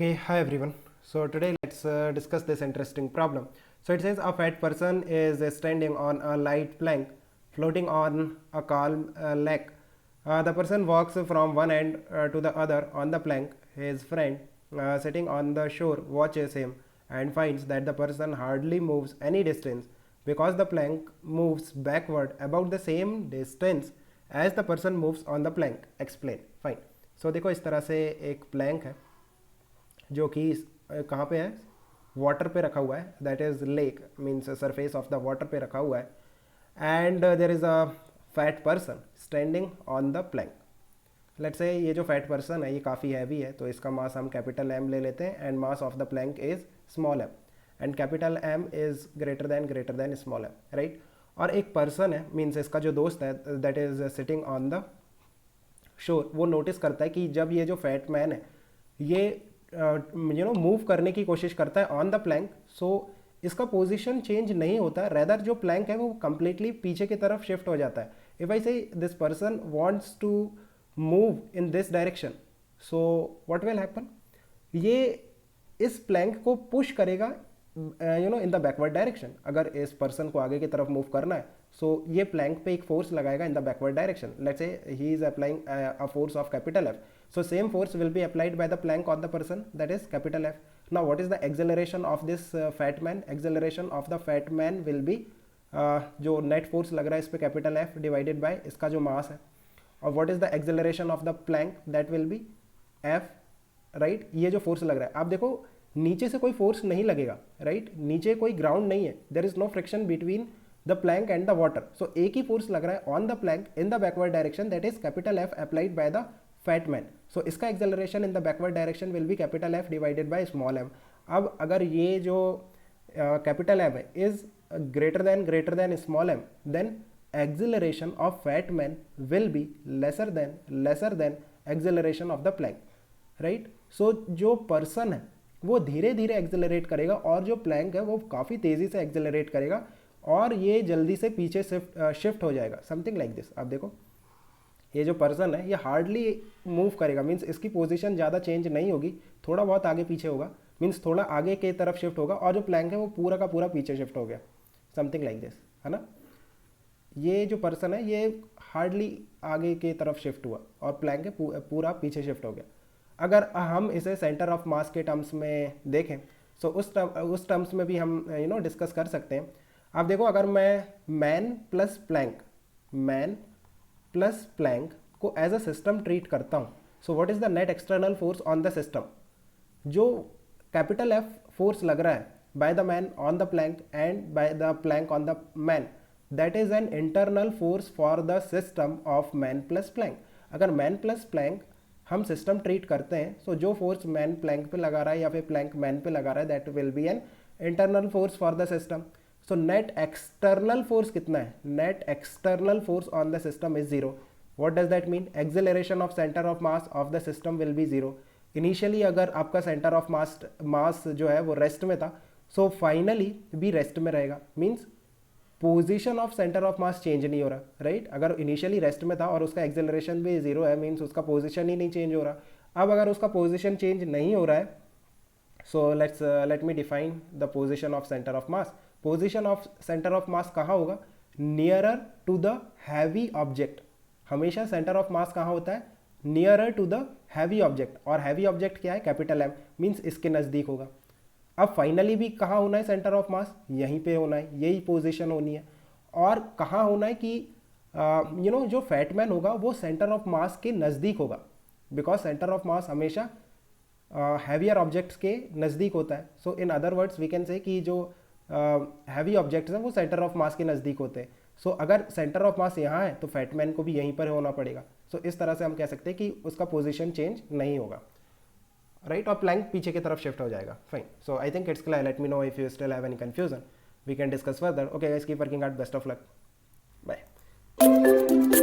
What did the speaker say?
Okay, hi everyone. So today let's discuss this interesting problem. So it says a fat person is standing on a light plank floating on a calm lake. The person walks from one end to the other on the plank. His friend sitting on the shore watches him and finds that the person hardly moves any distance because the plank moves backward about the same distance as the person moves on the plank. Explain. Fine. So देखो इस तरह से एक plank है जो कि कहाँ पे है, वाटर पे रखा हुआ है, that is lake means surface of the water पे रखा हुआ है, and there is a fat person standing on the Planck. Let's say ये जो फैट पर्सन है ये काफ़ी हैवी है, तो इसका मास हम कैपिटल एम ले लेते हैं and mass of the plank is small M and capital M is greater than small M, right. और एक पर्सन है मीन्स इसका जो दोस्त है that is sitting on the shore, वो नोटिस करता है कि जब ये जो फैट मैन है ये मूव करने की कोशिश करता है ऑन द प्लैंक, सो इसका पोजीशन चेंज नहीं होता, रेदर जो प्लैंक है वो कंप्लीटली पीछे की तरफ शिफ्ट हो जाता है. If I say this person wants to move in this direction, so what will happen, ये इस प्लैंक को पुश करेगा इन द बैकवर्ड डायरेक्शन. अगर इस पर्सन को आगे की तरफ मूव करना है, सो ये प्लैंक पे एक फोर्स लगाएगा इन the backward direction. Let's say he is applying a force of capital F. So same force will be applied by the plank on the person, that is capital F. Now what is the acceleration of this fat man? Acceleration of the fat man will be जो net force लग रहा है इस पे capital F divided by इसका जो mass है. और what is the acceleration of the plank? That will be F, right. ये जो force लग रहा है, आप देखो नीचे से कोई force नहीं लगेगा, right. नीचे कोई ground नहीं है, there is no friction between the plank and the water. So एक ही force लग रहा है on the plank in the backward direction, that is capital F applied by the fat man. So इसका acceleration in the backward direction will be capital F divided by small M. अब अगर ये जो capital M है is greater than small M, then acceleration of fat man will be lesser than acceleration of the plank, right. So जो person है वो धीरे धीरे एक्सेलरेट करेगा और जो प्लैंक है वो काफ़ी तेज़ी से एक्सेलरेट करेगा और ये जल्दी से पीछे शिफ्ट हो जाएगा, समथिंग लाइक दिस. आप देखो ये जो पर्सन है ये हार्डली मूव करेगा, मीन्स इसकी पोजीशन ज़्यादा चेंज नहीं होगी, थोड़ा बहुत आगे पीछे होगा, मीन्स थोड़ा आगे की तरफ शिफ्ट होगा और जो प्लैंक है वो पूरा का पूरा पीछे शिफ्ट हो गया, समथिंग लाइक दिस, है ना. ये जो पर्सन है ये हार्डली आगे की तरफ शिफ्ट हुआ और प्लैंक है पूरा पीछे शिफ्ट हो गया. अगर हम इसे सेंटर ऑफ मास के टर्म्स में देखें, सो उस टर्म्स में भी हम डिस्कस कर सकते हैं. आप देखो अगर मैं मैन प्लस प्लैंक को एज अ सिस्टम ट्रीट करता हूँ, so what is the net external force on the system. जो कैपिटल एफ फोर्स लग रहा है by the man on the plank and by the plank on the man, that is an internal force for the system of man plus plank. अगर man plus plank हम system treat करते हैं, सो जो force man Planck पे लगा रहा है या फिर प्लैंक मैन पे लगा रहा है, that will be N internal force for the system. So net external force कितना है, net external force on the system is zero. What does that mean, acceleration of centre of mass of the system will be zero. Initially अगर आपका centre of मास जो है वो rest में था, so finally भी रेस्ट में रहेगा, means position of centre of mass change नहीं हो रहा, राइट. अगर इनिशियली रेस्ट में था और उसका एक्सेलरेशन भी जीरो है, मीन्स उसका पोजीशन ही नहीं चेंज हो रहा. अब अगर उसका पोजीशन चेंज नहीं हो रहा है, so let me define the position of centre of mass. Position of centre of mass कहाँ होगा, nearer to the heavy object. हमेशा सेंटर ऑफ मास कहाँ होता है, nearer to the heavy object. और हैवी ऑब्जेक्ट क्या है, कैपिटल एम, मीन्स इसके नज़दीक होगा. अब फाइनली भी कहाँ होना है सेंटर ऑफ मास, यहीं पे होना है, यही पोजीशन होनी है. और कहाँ होना है कि जो फैटमैन होगा वो सेंटर ऑफ मास के नज़दीक होगा, बिकॉज सेंटर ऑफ मास हमेशा हैवियर ऑब्जेक्ट्स के नज़दीक होता है. So in other words we can say कि जो हैवी ऑब्जेक्ट्स हैं वो सेंटर ऑफ मास के नज़दीक होते हैं. सो अगर सेंटर ऑफ मास यहाँ है तो फैटमैन को भी यहीं पर होना पड़ेगा. सो इस तरह से हम कह सकते हैं कि उसका पोजीशन चेंज नहीं होगा, राइट. और प्लैंक पीछे की तरफ शिफ्ट हो जाएगा. Fine. So I think it's clear. Let me know if you still have any confusion, we can discuss further. Okay guys, keep working out. Best of luck. Bye.